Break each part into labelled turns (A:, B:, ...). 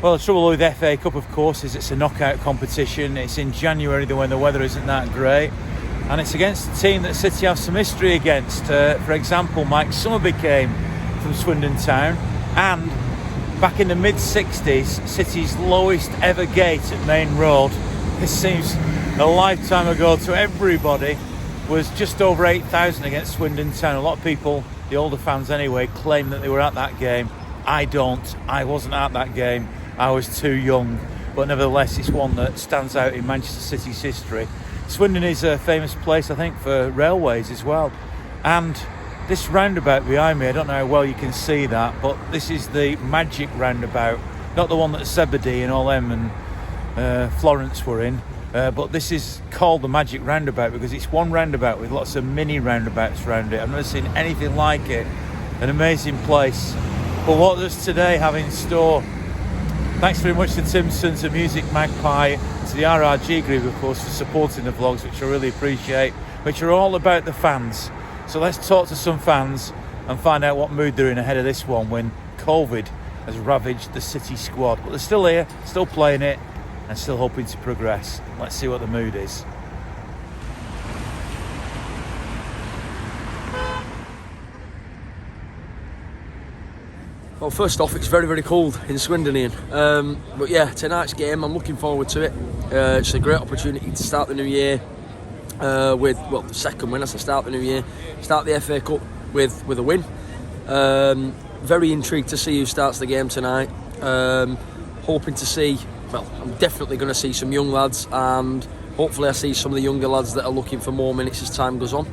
A: Well, the trouble with the FA Cup, of course, is it's a knockout competition. It's in January when the weather isn't that great, and it's against a team that City have some history against. For example, Mike Summerby came from Swindon Town, and back in the mid-60s, City's lowest ever gate at Main Road, this seems a lifetime ago to everybody, was just over 8,000 against Swindon Town. A lot of people, the older fans anyway, claim that they were at that game. I don't. I wasn't at that game. I was too young, but nevertheless it's one that stands out in Manchester City's history. Swindon is a famous place, I think, for railways as well, and this roundabout behind me, I don't know how well you can see that, but this is the Magic Roundabout, not the one that Zebedee and all them and Florence were in, but this is called the Magic Roundabout because it's one roundabout with lots of mini roundabouts around it. I've never seen anything like it. An amazing place. But what does today have in store? Thanks very much to Timpson, to MusicMagpie, to the RRG Group, of course, for supporting the vlogs, which I really appreciate, which are all about the fans. So let's talk to some fans and find out what mood they're in ahead of this one when COVID has ravaged the City squad. But they're still here, still playing it, and still hoping to progress. Let's see what the mood is.
B: Well, first off, it's very, very cold in Swindon, Ian. But yeah, tonight's game, I'm looking forward to it. It's a great opportunity to start the new year with, well, the second win as I start the new year. Start the FA Cup with a win. Very intrigued to see who starts the game tonight. Hoping to see, well, I'm definitely going to see some young lads, and hopefully I see some of the younger lads that are looking for more minutes as time goes on.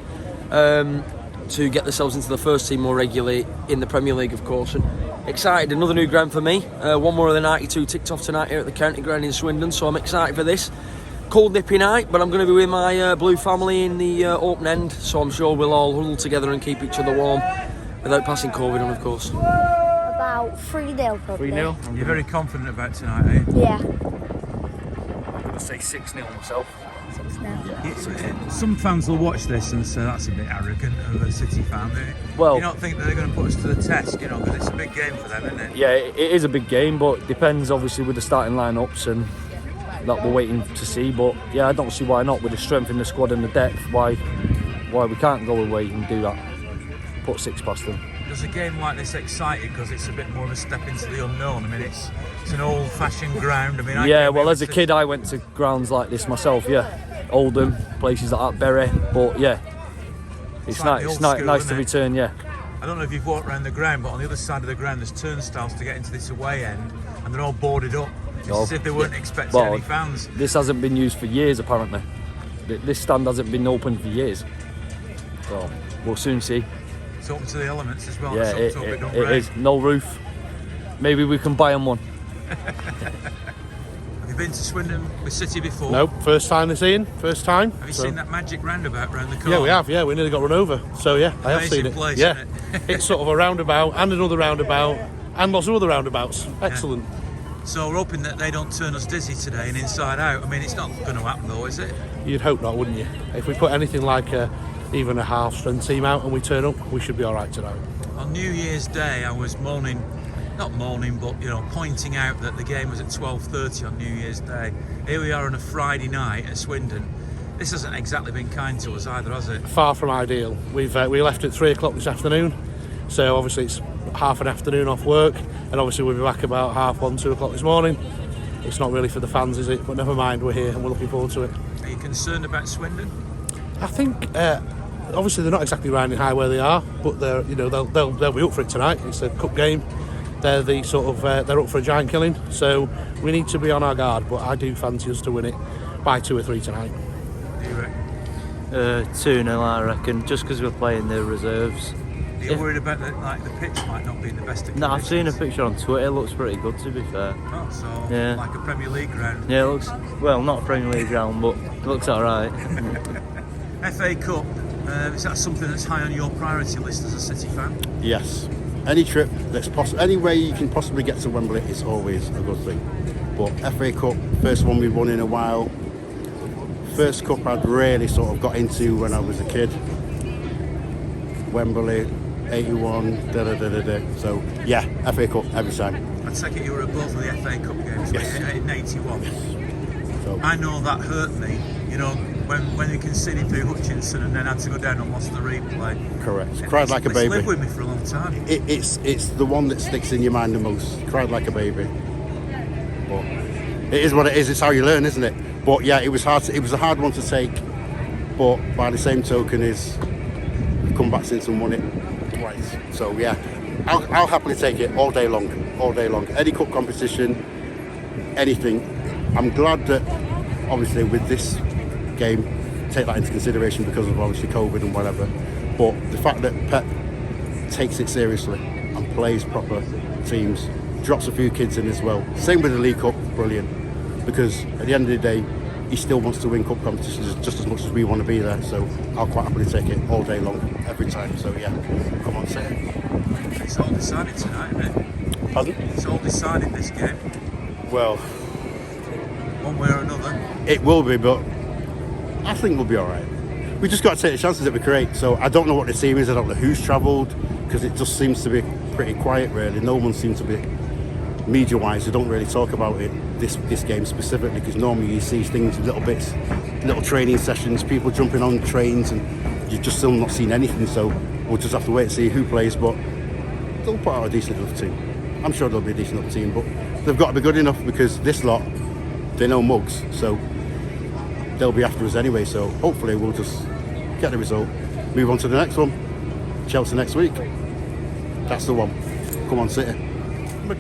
B: To get themselves into the first team more regularly in the Premier League, of course. And excited, another new ground for me. One more of the 92 ticked off tonight here at the county ground in Swindon, so I'm excited for this. Cold nippy night, but I'm going to be with my blue family in the open end, so I'm sure we'll all huddle together and keep each other warm without passing COVID on, of course.
C: About 3-0 probably.
B: 3-0?
A: You're very confident about tonight, are you?
C: Yeah.
B: I'm going to say 6-0 myself.
A: Some fans will watch this and say that's a bit arrogant of a City fan.
B: Well,
A: you don't think that they're going to put us to the test, you know, because it's a big game for them, isn't it?
B: Yeah, it is a big game, but it depends obviously with the starting lineups and that we're waiting to see. But yeah, I don't see why not with the strength in the squad and the depth. Why we can't go away and do that? Put 6 past them.
A: Does a game like this excite you because it's a bit more of a step into the unknown? I mean, it's an old-fashioned ground. I mean,
B: yeah. Well, as a kid, I went to grounds like this myself. Yeah, Oldham, places like that, Bury. But yeah, it's nice to return. Yeah.
A: I don't know if you've walked around the ground, but on the other side of the ground, there's turnstiles to get into this away end, and they're all boarded up. It's as if they weren't expecting any fans.
B: This hasn't been used for years, apparently. This stand hasn't been open for years. So we'll soon see.
A: It's open to the elements as well.
B: Yeah, it is. No roof. Maybe we can buy them one.
A: Have you been to Swindon with City before?
D: Nope, first time this Ian, first time.
A: Have you seen that magic roundabout round the corner?
D: Yeah, we have, we nearly got run over. So yeah, I have seen it.
A: Place,
D: yeah,
A: isn't it?
D: It's sort of a roundabout and another roundabout and lots of other roundabouts. Excellent.
A: Yeah. So we're hoping that they don't turn us dizzy today and inside out. I mean, it's not going to happen though, is it?
D: You'd hope not, wouldn't you? If we put anything like even a half-strength team out and we turn up, we should be all right tonight.
A: On New Year's Day, I was pointing out that the game was at 12:30 on New Year's Day. Here we are on a Friday night at Swindon. This hasn't exactly been kind to us either, has it?
D: Far from ideal. We left at 3 o'clock this afternoon, so obviously it's half an afternoon off work, and obviously we'll be back about 1:30, 2 o'clock this morning. It's not really for the fans, is it? But never mind, we're here and we're looking forward to it.
A: Are you concerned about Swindon?
D: I think obviously they're not exactly riding high where they are, but they'll be up for it tonight. It's a cup game. They're the sort of they're up for a giant killing, so we need to be on our guard. But I do fancy us to win it by 2 or 3 tonight.
A: Do you reckon?
E: 2-0, I reckon, just because we're playing the reserves.
A: Are you worried about the pitch might not be in the best of conditions?
E: No, I've seen a picture on Twitter. It looks pretty good, to be fair.
A: Oh, so
E: yeah.
A: Like a Premier League ground.
E: Yeah, it looks, well, not a Premier League ground, but it looks alright.
A: FA Cup, is that something that's high on your priority list as a City fan?
F: Yes. Any trip that's possible, any way you can possibly get to Wembley is always a good thing. But FA Cup, first one we've won in a while. First cup I'd really sort of got into when I was a kid. Wembley, 81, So yeah, FA Cup every time.
A: I take it you were at both of the FA Cup games in 81.
F: So
A: I know that hurt me, you know, when they conceded through Hutchinson and then had to go down and lost the replay.
F: correct. Cried like a baby.
A: It's lived with me for a long time.
F: It's the one that sticks in your mind the most. Cried like a baby. But it is what it is. It's how you learn, isn't it? But yeah, it was hard. It was a hard one to take. But by the same token, we've come back since and won it twice. So yeah, I'll happily take it all day long. All day long. Any cup competition, anything. I'm glad that obviously with this game, take that into consideration because of obviously COVID and whatever. But the fact that Pep takes it seriously and plays proper teams, drops a few kids in as well. Same with the League Cup, brilliant. Because at the end of the day, he still wants to win cup competitions just as much as we want to be there. So I'll quite happily take it all day long, every time. So yeah, come on, say it.
A: It's all decided tonight, isn't it?
F: Pardon?
A: It's all decided this game,
F: Well,
A: one way or another.
F: it will be, but I think we'll be all right. We just got to take the chances that we create. So I don't know what the team is. I don't know who's travelled because it just seems to be pretty quiet, really. No one seems to be, media-wise, they don't really talk about it, this game specifically, because normally you see things, little bits, little training sessions, people jumping on trains, and you've just still not seen anything. So we'll just have to wait and see who plays, but they'll put out a decent enough team. I'm sure they'll be a decent enough team, but they've got to be good enough because this lot, they know mugs, so they'll be after us anyway. So hopefully we'll just get the result, move on to the next one. Chelsea next week. That's the one. Come on, City.
G: My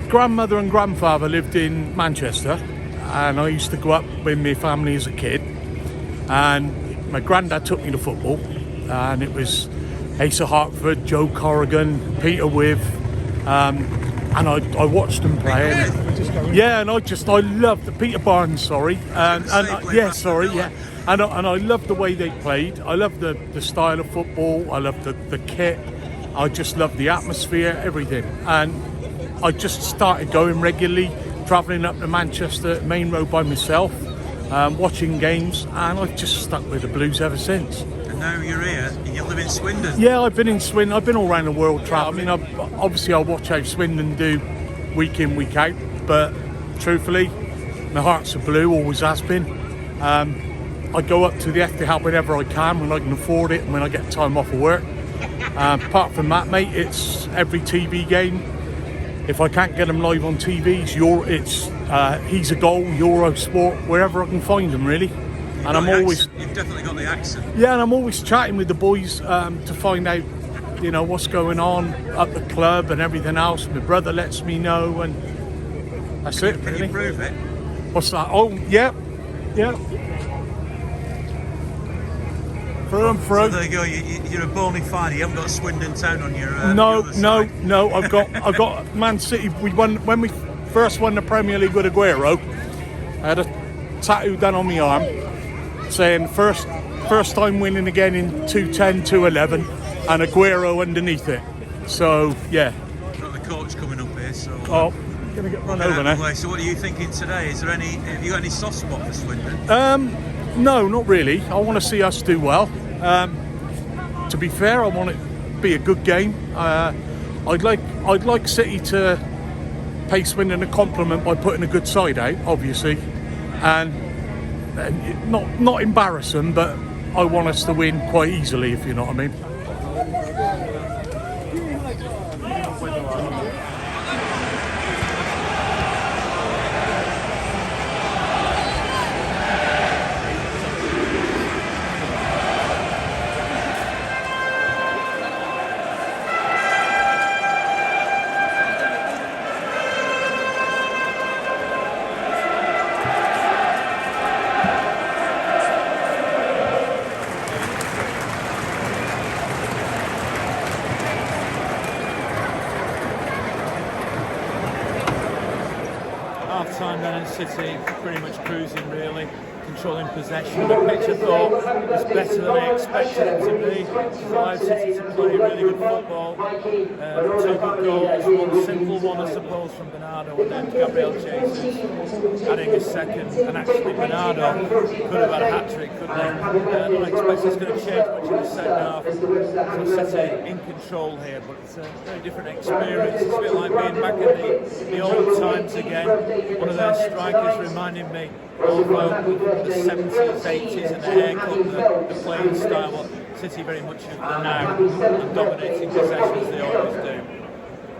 G: grandmother and grandfather lived in Manchester, and I used to go up with my family as a kid, and my granddad took me to football, and it was Asa Hartford, Joe Corrigan, Peter With, and I watched them play. Yeah, and I loved the Peter Barnes, sorry, and I loved the way they played. I loved the style of football. I loved the kit. I just loved the atmosphere, everything, and I just started going regularly, travelling up to Manchester main road by myself, watching games, and I've just stuck with the Blues ever since.
A: And now you're here, and you live in Swindon.
G: Yeah, I've been in Swindon. I've been all around the world travelling. I watch how Swindon do week in, week out, but truthfully, my heart's a Blue, always has been. I go up to the Etihad whenever I can, when I can afford it, and when I get time off of work. Apart from that, mate, it's every TV game. If I can't get them live on TV, it's He's a Goal, Eurosport, wherever I can find them, really. And I'm always,
A: you've definitely got the accent.
G: yeah, and I'm always chatting with the boys to find out, you know, what's going on at the club and everything else. My brother lets me know, and that's it.
A: Can
G: really.
A: you prove it?
G: What's that? Oh, yeah. Through and through.
A: So there you go. You're a bona fide. You haven't got Swindon Town on your.
G: No. I've got Man City. We won when we first won the Premier League with Aguero. I had a tattoo done on my arm saying first time winning again in 210, 211, and Aguero underneath it. So yeah.
A: Got the coach coming up here. So.
G: Gonna get run over now.
A: So what are you thinking today? Have you got any soft spot for Swindon?
G: No, not really. I want to see us do well. To be fair, I want it to be a good game. I'd like City to pay Swindon a compliment by putting a good side out, obviously, and not embarrass them, but I want us to win quite easily, if you know what I mean.
A: Half time then, and City pretty much cruising really, controlling possession. The pitch, I thought, was better than I expected it to be. It allowed City to play really good football. Two good goals, one simple one, I suppose, from Bernardo, and then Gabriel Jesus adding a second. And actually, Bernardo could have had a hat-trick, couldn't he? I don't expect it's going to change much in the second half. So City in control here, but it's a very different experience. It's a bit like being back in the old times again. One of their strikers reminding me of the 70s, 80s, and the haircut, the playing style. What City very much have done now, and dominating possession as they always do.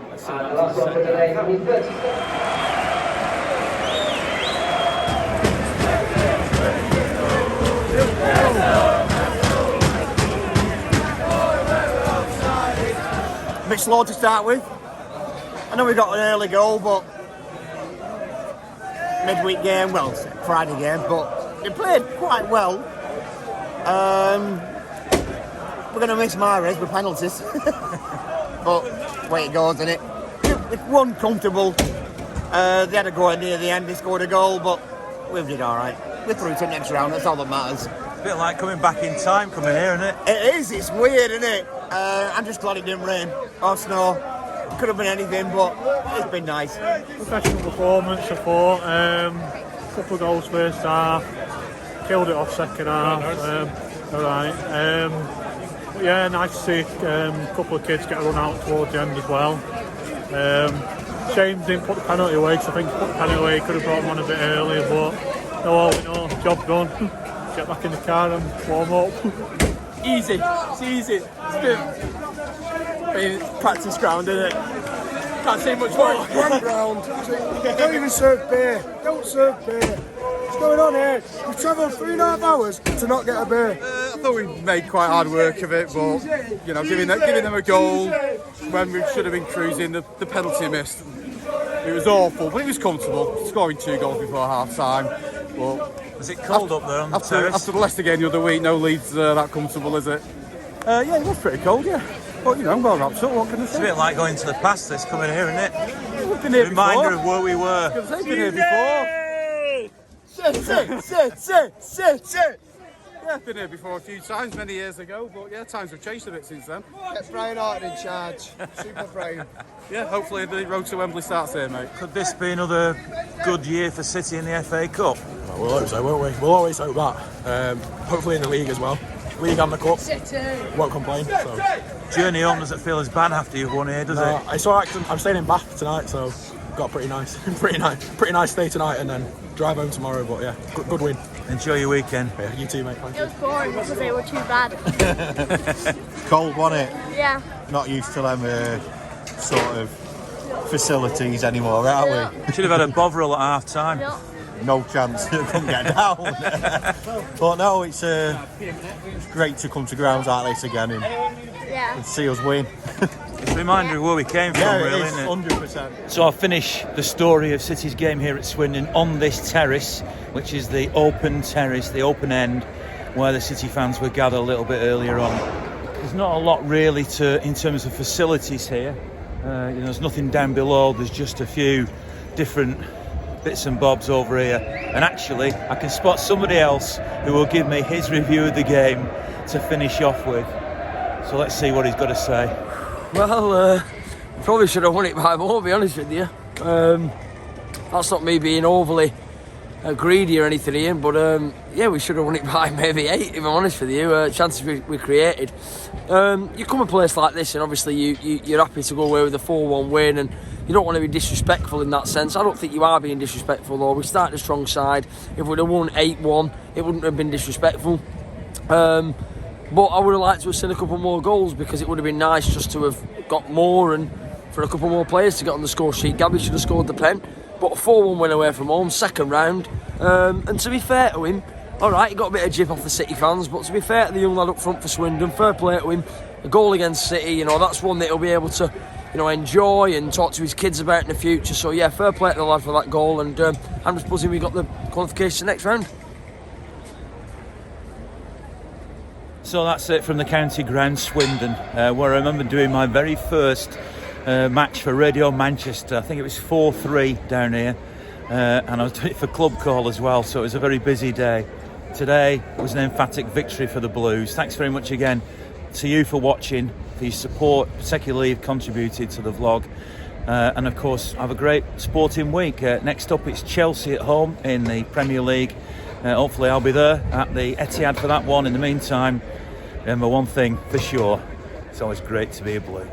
A: Let's see that to the second half.
H: A bit slow to start with. I know we got an early goal, but midweek game, well, Friday game, but they played quite well. We're going to miss Mahrez with penalties, but way it goes, isn't it? It won comfortable. They had a go near the end, they scored a goal, but we did all right. We're through to the next round, that's all that matters.
A: A bit like coming back in time, coming here, isn't it?
H: It is, it's weird, isn't it? I'm just glad it didn't rain or snow. Could have been anything, but it's been nice.
G: Professional performance, I thought. Couple of goals first half, killed it off second half. Alright. Yeah, nice to see a couple of kids get a run out towards the end as well. Shame didn't put the penalty away, because I think if he put the penalty away, he could have brought them on a bit earlier, but no, all we know, job done. Get back in the car and warm up.
I: Easy, it's easy. It's practice ground, isn't it? Can't say much more.
J: One ground. Don't even serve beer. Don't serve beer. What's going on here? We've travelled 3.5 hours to not get a beer.
I: I thought we made quite hard work of it, but you know, giving them a goal when we should have been cruising, the penalty missed. It was awful, but it was comfortable. Scoring 2 goals before half time. But
A: was it cold up there on the terrace?
I: After the Leicester game the other week, no Leeds that comfortable, is it? Yeah, it was pretty cold, yeah. But you know, well wrapped up, what can I say?
A: It's a bit like going to the past, this coming here, isn't it?
I: We've been here
A: Reminder
I: before.
A: of where we were.
I: They've been here before.
H: Sit.
I: Yeah, I've been here before a few times, many years ago, but yeah, times have changed a bit since then.
J: Get Brian Horton in charge. Super Brian.
I: Yeah, hopefully the road to Wembley starts here, mate.
A: Could this be another good year for City in the FA Cup?
K: Well, we'll hope so, won't we? We'll always hope that. Hopefully in the league as well. League and the cup. Won't complain. So.
A: Journey home doesn't feel as bad after you've won here, does it?
K: It's alright. I'm staying in Bath tonight, so got a pretty nice stay tonight, and then drive home tomorrow. But yeah, good win.
A: Enjoy your weekend.
K: Yeah, you too, mate. Thank
C: It was boring because they were too bad.
L: Cold, wasn't it?
C: Yeah.
L: Not used to them sort of facilities anymore, are we?
A: Should have had a Bovril at half time.
C: No.
L: No chance to come get down. But no, it's great to come to grounds like this again and see us win.
A: It's a reminder of where we came from, really, isn't it?
L: 100%.
A: So I'll finish the story of City's game here at Swindon on this terrace, which is the open terrace, the open end, where the City fans were gathered a little bit earlier on. There's not a lot really in terms of facilities here. There's nothing down below. There's just a few different bits and bobs over here, and actually I can spot somebody else who will give me his review of the game to finish off with. So let's see what he's got to say.
B: Well, probably should have won it by more, to be honest with you. That's not me being overly greedy or anything, Ian, but yeah, we should have won it by maybe 8, if I'm honest with you. Chances we created. You come a place like this, and obviously you're happy to go away with a 4-1 win, and you don't want to be disrespectful in that sense. I don't think you are being disrespectful, though. We started a strong side. If we'd have won 8-1, it wouldn't have been disrespectful. But I would have liked to have seen a couple more goals, because it would have been nice just to have got more and for a couple more players to get on the score sheet. Gabby should have scored the pen, but a 4-1 win away from home, second round. And to be fair to him, alright, he got a bit of jip off the City fans, but to be fair to the young lad up front for Swindon, fair play to him. A goal against City, that's one that he'll be able to enjoy and talk to his kids about in the future. So yeah, fair play to the lad for that goal, and I'm just buzzing we got the qualification next round.
A: So that's it from the county ground, Swindon, where I remember doing my very first match for Radio Manchester. I think it was 4-3 down here, and I was doing it for Club Call as well, so it was a very busy day. today was an emphatic victory for the Blues. Thanks very much again to you for watching, for your support, particularly you've contributed to the vlog. And of course, have a great sporting week. Next up, it's Chelsea at home in the Premier League. Hopefully I'll be there at the Etihad for that one. In the meantime, remember one thing for sure, it's always great to be a Blue.